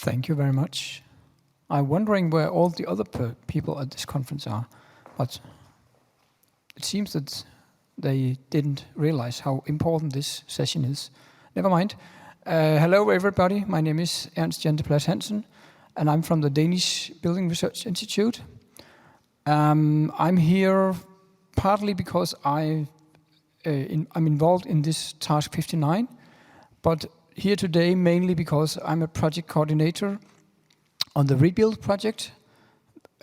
Thank you very much. I'm wondering where all the other people at this conference are, but it seems that they didn't realize how important this session is. Never mind. Hello everybody, my name is Ernst Hansen, and I'm from the Danish Building Research Institute. I'm here partly because I'm involved in this task 59, but here today mainly because I'm a project coordinator on the Rebuild project,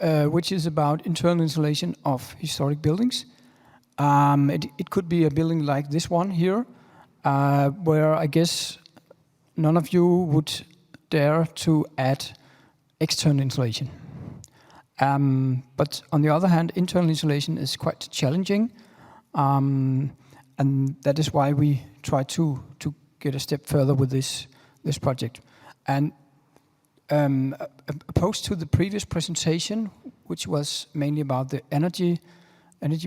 which is about internal insulation of historic buildings. It could be a building like this one here, where I guess none of you would dare to add external insulation. But on the other hand, internal insulation is quite challenging, and that is why we try to get a step further with this project. And opposed to the previous presentation, which was mainly about the energy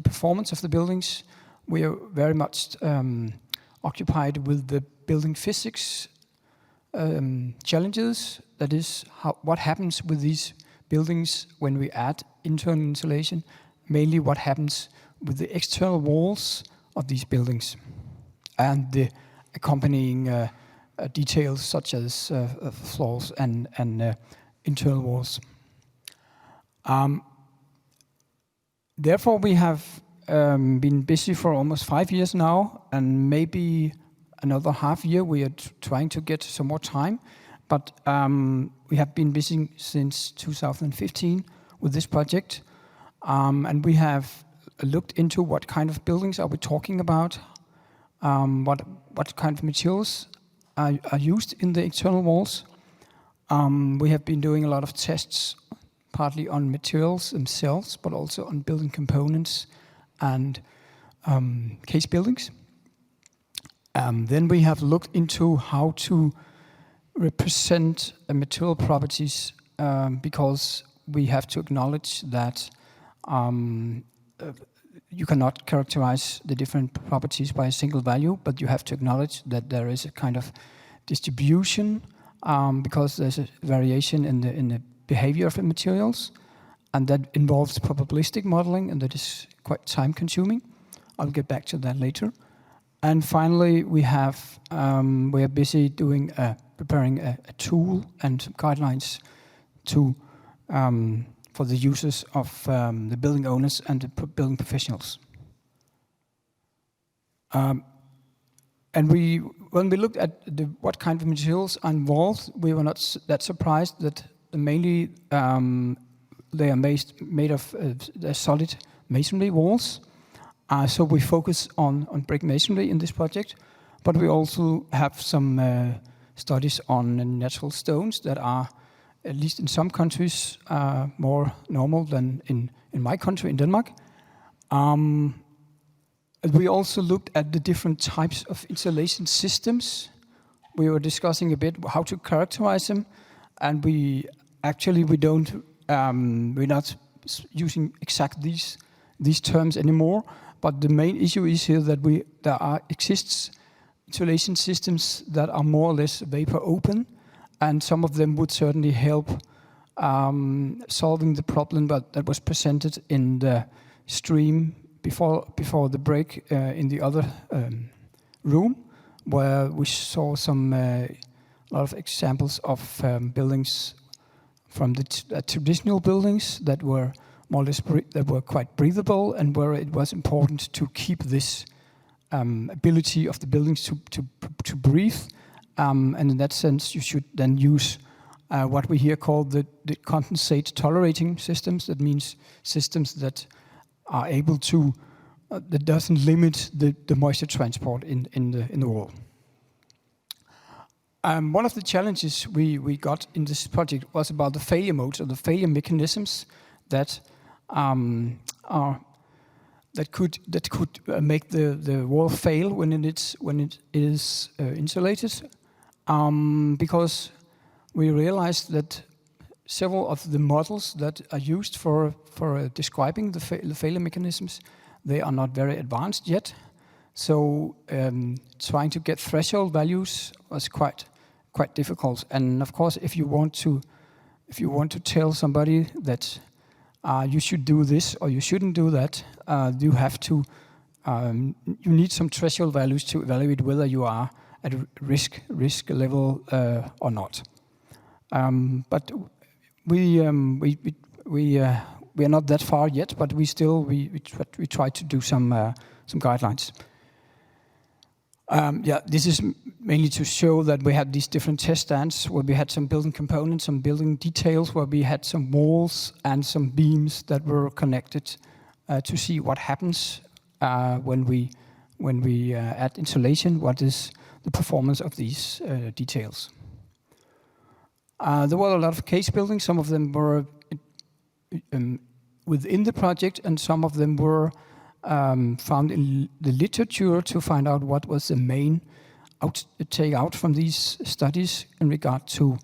performance of the buildings, we are very much occupied with the building physics challenges. That is, what happens with these buildings when we add internal insulation, mainly what happens with the external walls of these buildings and the accompanying details such as floors and internal walls. Therefore, we have been busy for almost 5 years now, and maybe another half year we are trying to get some more time. But we have been busy since 2015 with this project, and we have looked into what kind of buildings are we talking about, what kind of materials are used in the external walls. We have been doing a lot of tests, partly on materials themselves, but also on building components and case buildings. Then we have looked into how to represent material properties, because we have to acknowledge that you cannot characterize the different properties by a single value, but you have to acknowledge that there is a kind of distribution, because there's a variation in the behavior of the materials, and that involves probabilistic modeling, and that is quite time-consuming. I'll get back to that later. And finally, we are busy doing preparing a tool and some guidelines for the users of the building owners and the building professionals. And when we looked at what kind of materials are involved, we were not that surprised that mainly they are made of solid masonry walls. So we focus on brick masonry in this project, but we also have some studies on natural stones that are, at least in some countries, more normal than in my country, in Denmark. We also looked at the different types of insulation systems. We were discussing a bit how to characterize them, and we're not using exact these terms anymore. But the main issue is here that there exists insulation systems that are more or less vapor open, and some of them would certainly help solving the problem that was presented in the stream before the break in the other room, where we saw a lot of examples of buildings from the traditional buildings that were more or less that were quite breathable, and where it was important to keep this ability of the buildings to breathe. And in that sense, you should then use what we here call the condensate tolerating systems. That means systems that are able to that doesn't limit the moisture transport in the wall. One of the challenges we got in this project was about the failure modes, or the failure mechanisms that could make the wall fail when it is insulated, because we realized that several of the models that are used for describing the failure mechanisms, they are not very advanced yet. So trying to get threshold values was quite quite difficult. And of course, if you want to tell somebody that you should do this or you shouldn't do that, you have to you need some threshold values to evaluate whether you are at a risk level or not. But we are not that far yet, but we try to do some guidelines. This is mainly to show that we had these different test stands where we had some building components, some building details, where we had some walls and some beams that were connected to see what happens when we add insulation. What is the performance of these details? There were a lot of case buildings. Some of them were within the project, and some of them were found in the literature to find out what was the main take-out from these studies in regard to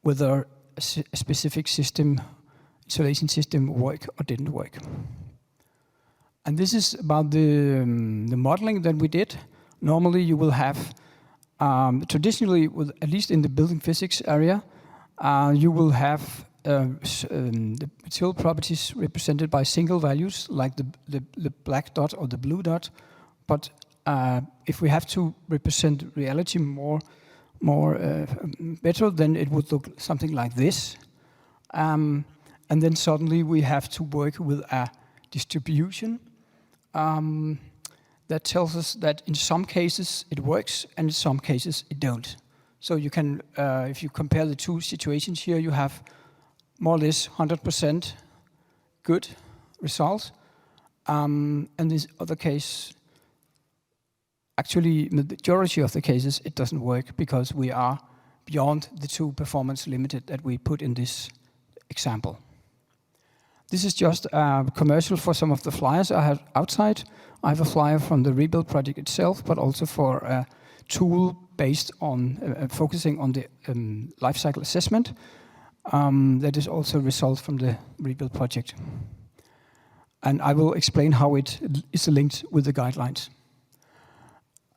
whether a specific system, insulation system, worked or didn't work. And this is about the modeling that we did. Normally, you will have traditionally, at least in the building physics area, you will have the material properties represented by single values, like the black dot or the blue dot. But if we have to represent reality more better, then it would look something like this. And then suddenly we have to work with a distribution that tells us that in some cases it works and in some cases it don't. So you can, if you compare the two situations here, you have more or less 100% good results. And this other case, actually, in the majority of the cases, it doesn't work because we are beyond the two performance limited that we put in this example. This is just a commercial for some of the flyers I have outside. I have a flyer from the Rebuild project itself, but also for a tool based on focusing on the life cycle assessment. That is also a result from the Rebuild project. And I will explain how it is linked with the guidelines.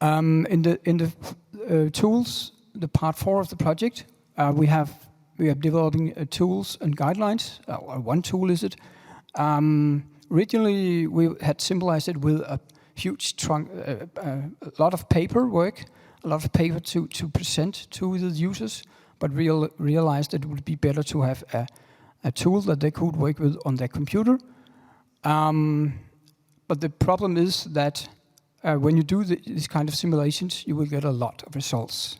In the tools, the part 4 of the project, we are developing tools and guidelines. One tool is it. Originally, we had symbolized it with a huge trunk, a lot of paperwork, a lot of paper to present to the users, but realized it would be better to have a tool that they could work with on their computer. But the problem is that when you do these kind of simulations, you will get a lot of results.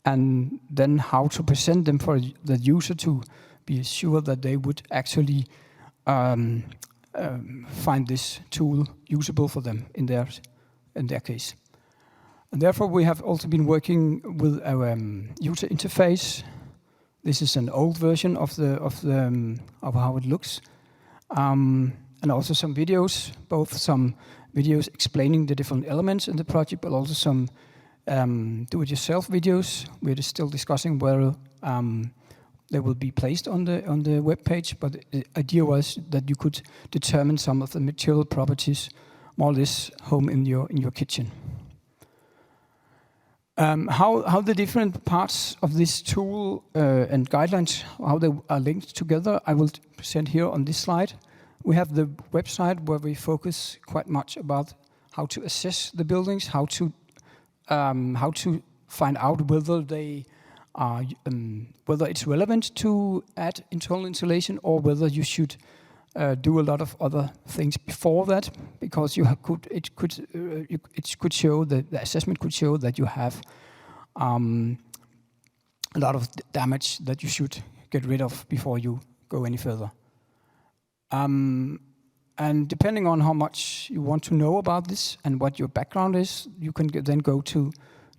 And then how to present them for the user to be sure that they would actually find this tool usable for them in their case. And therefore, we have also been working with our user interface. This is an old version of how it looks, and also some videos, both some videos explaining the different elements in the project, but also some do-it-yourself videos. We're still discussing whether they will be placed on the web page, but the idea was that you could determine some of the material properties more or less home in your kitchen. How the different parts of this tool and guidelines, how they are linked together, I will present here on this slide. We have the website where we focus quite much about how to assess the buildings, how to find out whether they are whether it's relevant to add internal insulation or whether you should do a lot of other things before that, because it could show that the assessment could show that you have a lot of damage that you should get rid of before you go any further. And depending on how much you want to know about this and what your background is, you can then go to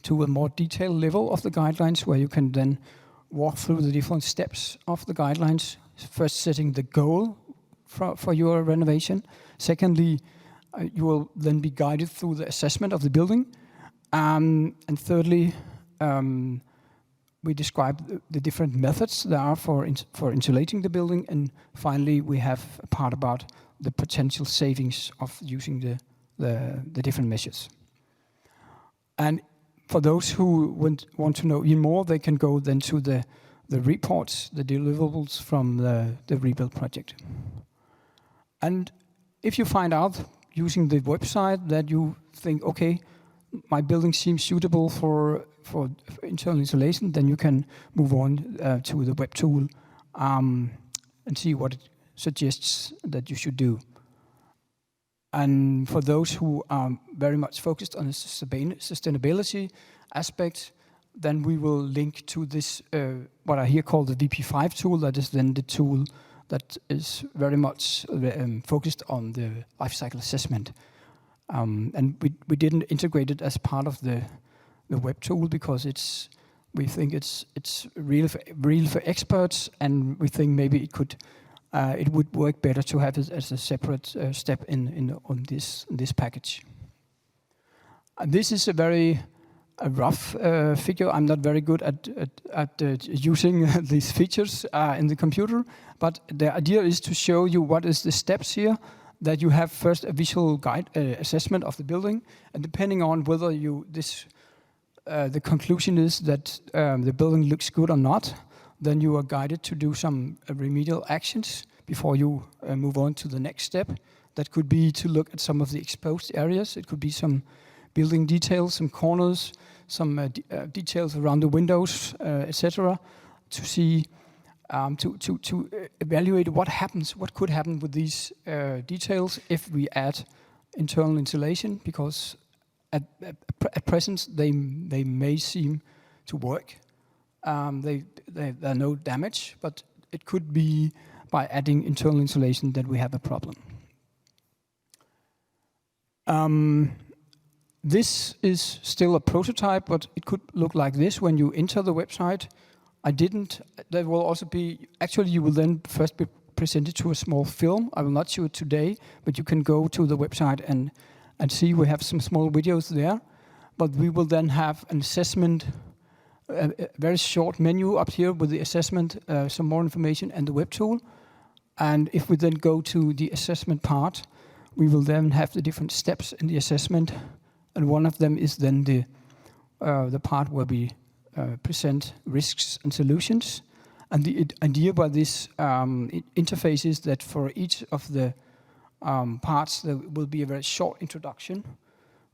a more detailed level of the guidelines, where you can then walk through the different steps of the guidelines. First, setting the goal for your renovation. Secondly, you will then be guided through the assessment of the building. And thirdly, we describe the different methods there are for insulating the building. And finally, we have a part about the potential savings of using the different measures. And For those who want to know even more, they can go then to the reports, the deliverables from the rebuild project. And if you find out using the website that you think, okay, my building seems suitable for internal insulation, then you can move on to the web tool and see what it suggests that you should do. And for those who are very much focused on the sustainability aspect, then we will link to this, what I here call the VP5 tool. That is then the tool that is very much focused on the life cycle assessment. And we didn't integrate it as part of the web tool because we think it's real for experts, and we think maybe it would work better to have it as a separate step on this package. And this is a very rough figure. I'm not very good at using these features in the computer, but the idea is to show you what is the steps here, that you have first a visual guide assessment of the building, and depending on whether the conclusion is that the building looks good or not, then you are guided to do some remedial actions before you move on to the next step. That could be to look at some of the exposed areas. It could be some building details, some corners, some details around the windows, etc. To see, to evaluate what could happen with these details if we add internal insulation, because at present they may seem to work. There are no damage, but it could be by adding internal insulation that we have a problem. This is still a prototype, but it could look like this when you enter the website. There will also be, actually you will then first be presented to a small film. I will not show it today, but you can go to the website and see we have some small videos there. But we will then have an assessment, a very short menu up here with the assessment, some more information, and the web tool. And if we then go to the assessment part, we will then have the different steps in the assessment. And one of them is then the part where we present risks and solutions. And the idea by this interface is that for each of the parts, there will be a very short introduction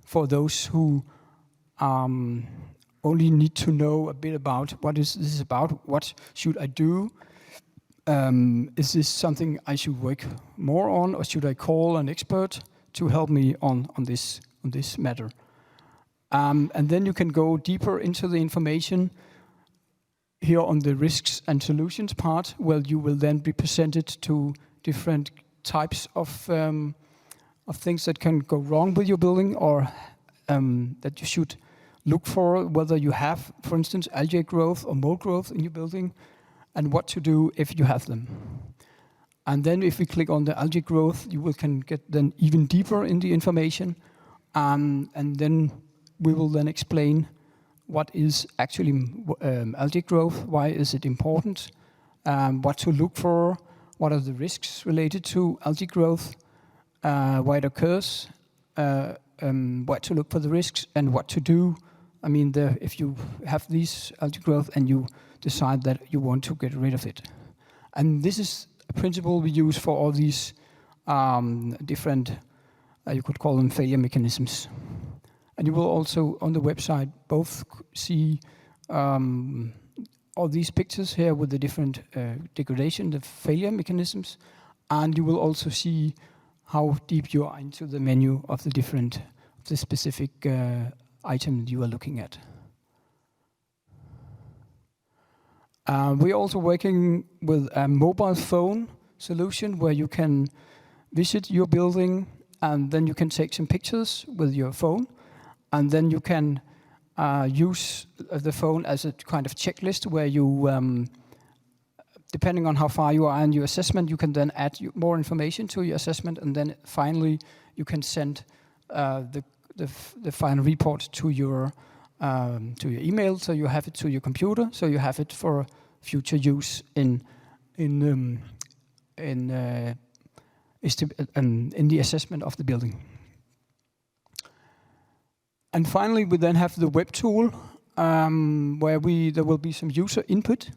for those who only need to know a bit about what this is about, what should I do, is this something I should work more on, or should I call an expert to help me on this matter? And then you can go deeper into the information here on the risks and solutions part, where you will then be presented to different types of things that can go wrong with your building, or that you should look for, whether you have, for instance, algae growth or mold growth in your building, and what to do if you have them. And then if we click on the algae growth, you can get then even deeper in the information, and then we will then explain what is actually algae growth, why is it important, what to look for, what are the risks related to algae growth, why it occurs, what to look for the risks, and what to do. I mean, if you have these algae growth and you decide that you want to get rid of it. And this is a principle we use for all these different, you could call them failure mechanisms. And you will also, on the website, both see all these pictures here with the different degradation, the failure mechanisms, and you will also see how deep you are into the menu of the specific item you are looking at. We're also working with a mobile phone solution where you can visit your building and then you can take some pictures with your phone, and then you can use the phone as a kind of checklist where you, depending on how far you are in your assessment, you can then add more information to your assessment, and then finally you can send the final report to your email, so you have it to your computer, so you have it for future use in the assessment of the building. And finally, we then have the web tool, where there will be some user input.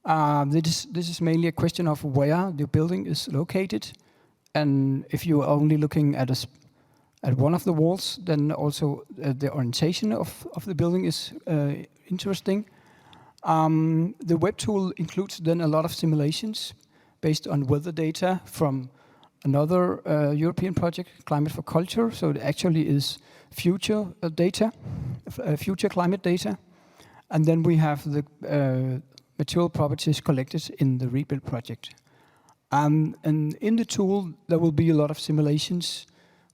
This is mainly a question of where the building is located, and if you are only looking at one of the walls, then also the orientation of the building is interesting. The web tool includes then a lot of simulations based on weather data from another European project, Climate for Culture. So it actually is future data, future climate data. And then we have the material properties collected in the Rebuild project. And in the tool, there will be a lot of simulations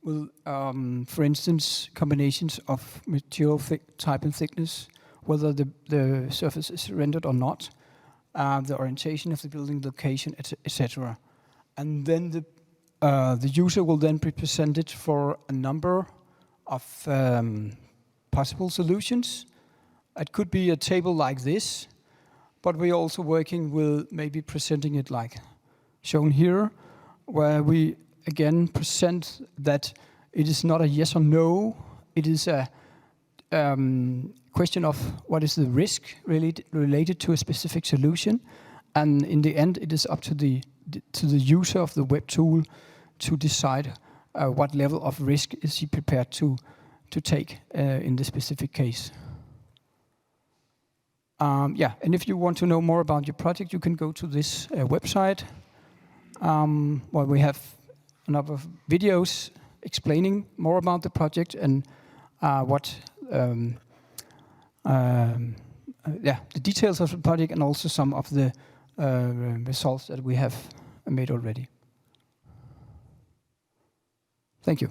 with, for instance, combinations of material type and thickness, whether the surface is rendered or not, the orientation of the building, location, etc. And then the user will then be presented for a number of possible solutions. It could be a table like this, but we're also working with maybe presenting it like shown here, where we again present that it is not a yes or no, it is a question of what is the risk related to a specific solution, and in the end it is up to the user of the web tool to decide what level of risk is he prepared to take in the specific case. And if you want to know more about your project, you can go to this website, where we have a number of videos explaining more about the project and the details of the project, and also some of the results that we have made already. Thank you.